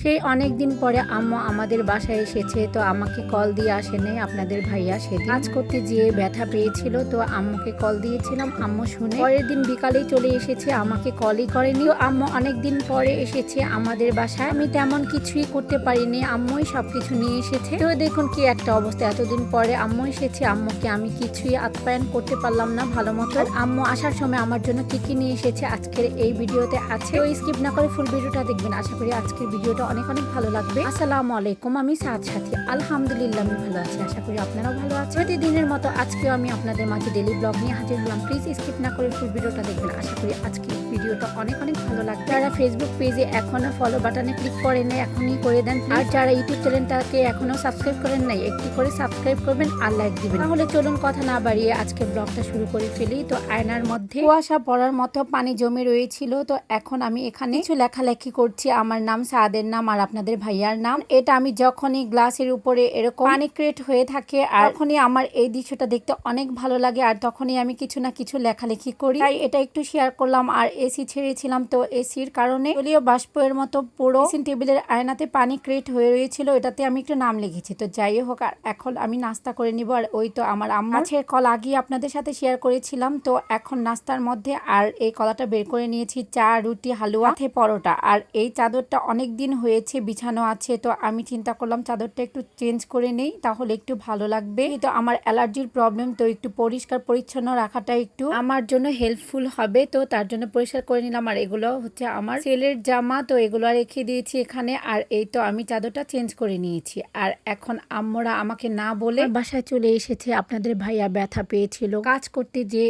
সেই অনেকদিন পরে আম্মু আমাদের বাসায় এসেছে, তো আমাকে কল দিয়ে আসে নাই আপনাদের ভাইয়া। সেদিন কাজ করতে যেয়ে ব্যথা পেয়েছিল, তো আম্মুকে কল দিয়েছিলাম, আম্মু শুনে পরের দিন বিকালেই চলে এসেছে, আমাকে কলই করেনি। তো আম্মু অনেকদিন পরে এসেছে আমাদের বাসায়, আমি তেমন কিছুই করতে পারিনি, আম্মুই সবকিছু নিয়ে এসেছে। তো দেখুন কি একটা অবস্থা, এতদিন পরে আম্মু এসেছে, আম্মুকে আমি কিছুই আপ্যায়ন করতে পারলাম না ভালো মতো। আম্মু আসার সময় আমার জন্য কি কি নিয়ে এসেছে আজকের এই ভিডিওতে আছে, তো স্কিপ না করে ফুল ভিডিওটা দেখবেন। আশা করি আজকের ভিডিওটা অনেক অনেক ভালো লাগবে। আসসালামু আলাইকুম, আমি সাদ সাথী। আলহামদুলিল্লাহ আমি ভালো আছি, আশা করি আপনারাও ভালো আছেন। প্রতিদিনের মতো আজকেও আমি আপনাদের মাঝে ডেইলি ব্লগ নিয়ে হাজির হলাম। প্লিজ স্কিপ না করে ফুল ভিডিওটা দেখবেন। আশা করি আজকের ভিডিওটা অনেক অনেক ভালো লাগবে। যারা ফেসবুক পেজে এখনো ফলো বাটনে ক্লিক করেন নাই, এখনই করে দেন। আর যারা ইউটিউব চ্যানেলটাকে এখনো সাবস্ক্রাইব করেন নাই, একটি করে সাবস্ক্রাইব করবেন আর লাইক দিবেন। তাহলে চলুন কথা না বাড়িয়ে আজকে ব্লগটা শুরু করে ফেলি। তো আয়নার মধ্যে কুয়াশা পড়ার মতো পানি জমে রয়েছিল, তো এখন আমি এখানে কিছু লেখালেখি করছি। আমার নাম সাদের নাম আর আপনাদের ভাইয়ার নাম। এটা আমি যখনই গ্লাসের উপরে এরকম পানি ক্রিয়েট হয়ে থাকে আর তখনই আমার এই দৃশ্যটা দেখতে অনেক ভালো লাগে, আর তখনই আমি কিছু না কিছু লেখালেখি করি, তাই এটা একটু শেয়ার করলাম। আর এসি ছেড়েছিলাম, তো এসির কারণে জলীয় বাষ্পের মতো পুরো ড্রেসিং টেবিলের আয়নাতে পানি ক্রিয়েট হয়ে রয়েছিল, এটাতে আমি একটু নাম লিখেছি। তো যাই হোক, আর এখন আমি নাস্তা করে নিব। আর ওই তো আমার আম্মা মাছের কলা আগিয়ে আপনাদের সাথে শেয়ার করেছিলাম, তো এখন নাস্তার মধ্যে আর এই কলাটা বের করে নিয়েছি, চা, রুটি, হালুয়া, সাথে পরোটা। আর এই চাদরটা অনেক দিন হয়েছে বিছানো আছে, তো আমি চিন্তা করলাম চাদরটা একটু চেঞ্জ করে নেই, তাহলে একটু ভালো লাগবে। তো আমার অ্যালার্জির প্রবলেম, তো একটু পরিষ্কার পরিচ্ছন্ন রাখাটা একটু আমার জন্য হেল্পফুল হবে, তো তার জন্য পরিষ্কার করে নিলাম। আর এগুলো হচ্ছে আমার ছেলের জামা, তো এগুলো রেখে দিয়েছি এখানে। আর এই তো আমি চাদরটা চেঞ্জ করে নিয়েছি। আর এখন আম্মুরা আমাকে না বলে বাসায় চলে এসেছে। আপনাদের ভাইয়া ব্যথা পেয়েছিল কাজ করতে, যে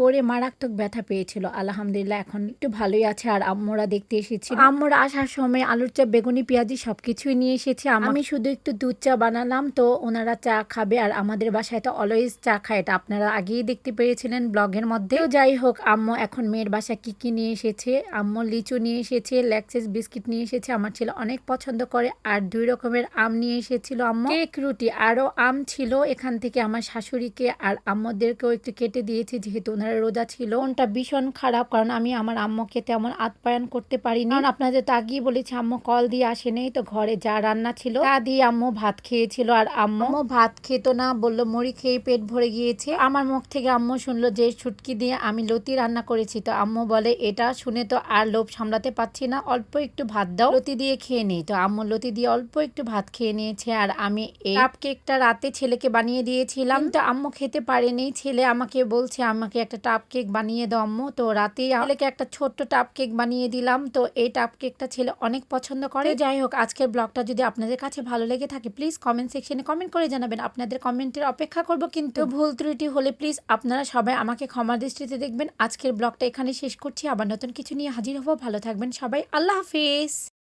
ওরে মারাত্মক ব্যথা পেয়েছিল। আলহামদুলিল্লাহ এখন একটু ভালোই আছে। আর আম্মুরা দেখতে এসেছিল, আম্মুরা আসার সময় আলুর চপ, বেগুনি, পেঁয়াজি সবকিছুই নিয়ে এসেছে। আমি শুধু একটু দুধ চা বানালাম, তো ওনারা চা খাবে। আর আমাদের বাসায় তো অলওয়েজ চা খায়, এটা আপনারা আগেই দেখতে পেয়েছিলেন ব্লগের মধ্যে। তো যাই হোক, আম্মু এখন মেয়ের বাসায় কি কি নিয়ে এসেছে, আম্মু লিচু নিয়ে এসেছে, ল্যাকসেস বিস্কিট নিয়ে এসেছে, আমার ছেলে অনেক পছন্দ করে। আর 2 রকমের আম নিয়ে এসেছিল আম্মু, কেক, রুটি, আরো আম ছিল এখান থেকে আমার শাশুড়িকে আর আম্মুদেরকেও একটু কেটে দিয়েছি, যেহেতু ওনারা রোজা ছিল। ওনটা ভীষণ খারাপ, কারণ আমি আমার আম্মুকে তেমন আপ্যায়ন করতে পারিনি, কারণ আপনাদের তো আগেই বলেছি আম্মু কল দিয়ে আসে নেই, তো ঘরে যা রান্না ছিল তা দিয়ে আম্মু ভাত খেয়েছিল। আর আম্মু ভাত খেত না, বললো মুড়ি খেয়ে পেট ভরে গিয়েছে। আমার মুখ থেকে আম্মু শুনলো যে ছুটকি দিয়ে আমি লতি রান্না করেছি, তো আম্মু বলে এটা শুনে তো আর লোভ সামলাতে পারছি না, অল্প একটু ভাত দাও, লতি দিয়ে খেয়ে নেই। তো আম্মু লতি দিয়ে অল্প একটু ভাত খেয়ে নিয়েছে। আর আমি এই কাপ কেকটা রাতে ছেলেকে বানিয়ে দিয়েছিলাম, তো আম্মু খেতে পারেনি। ছেলে আমাকে বলছে আমাকে একটা টাপ কেক বানিয়ে দাও আম্মু, তো রাতেই ছেলেকে একটা ছোট্ট টাপ কেক বানিয়ে দিলাম। তো এই টাপ কেকটা ছেলে অনেক পছন্দ করে। যাই হোক, আজকের ব্লগটা যদি আপনাদের কাছে ভালো লেগে থাকে, প্লিজ কমেন্ট সেকশনে কমেন্ট করে জানাবেন। আপনাদের কমেন্টের অপেক্ষা করব, কিন্তু ভুল ত্রুটি হলে প্লিজ আপনারা সবাই আমাকে ক্ষমা দৃষ্টিতে দেখবেন। আজকের ব্লগটা এখানে শেষ করছি, আবার নতুন কিছু নিয়ে হাজির হব। ভালো থাকবেন সবাই, আল্লাহ হাফিজ।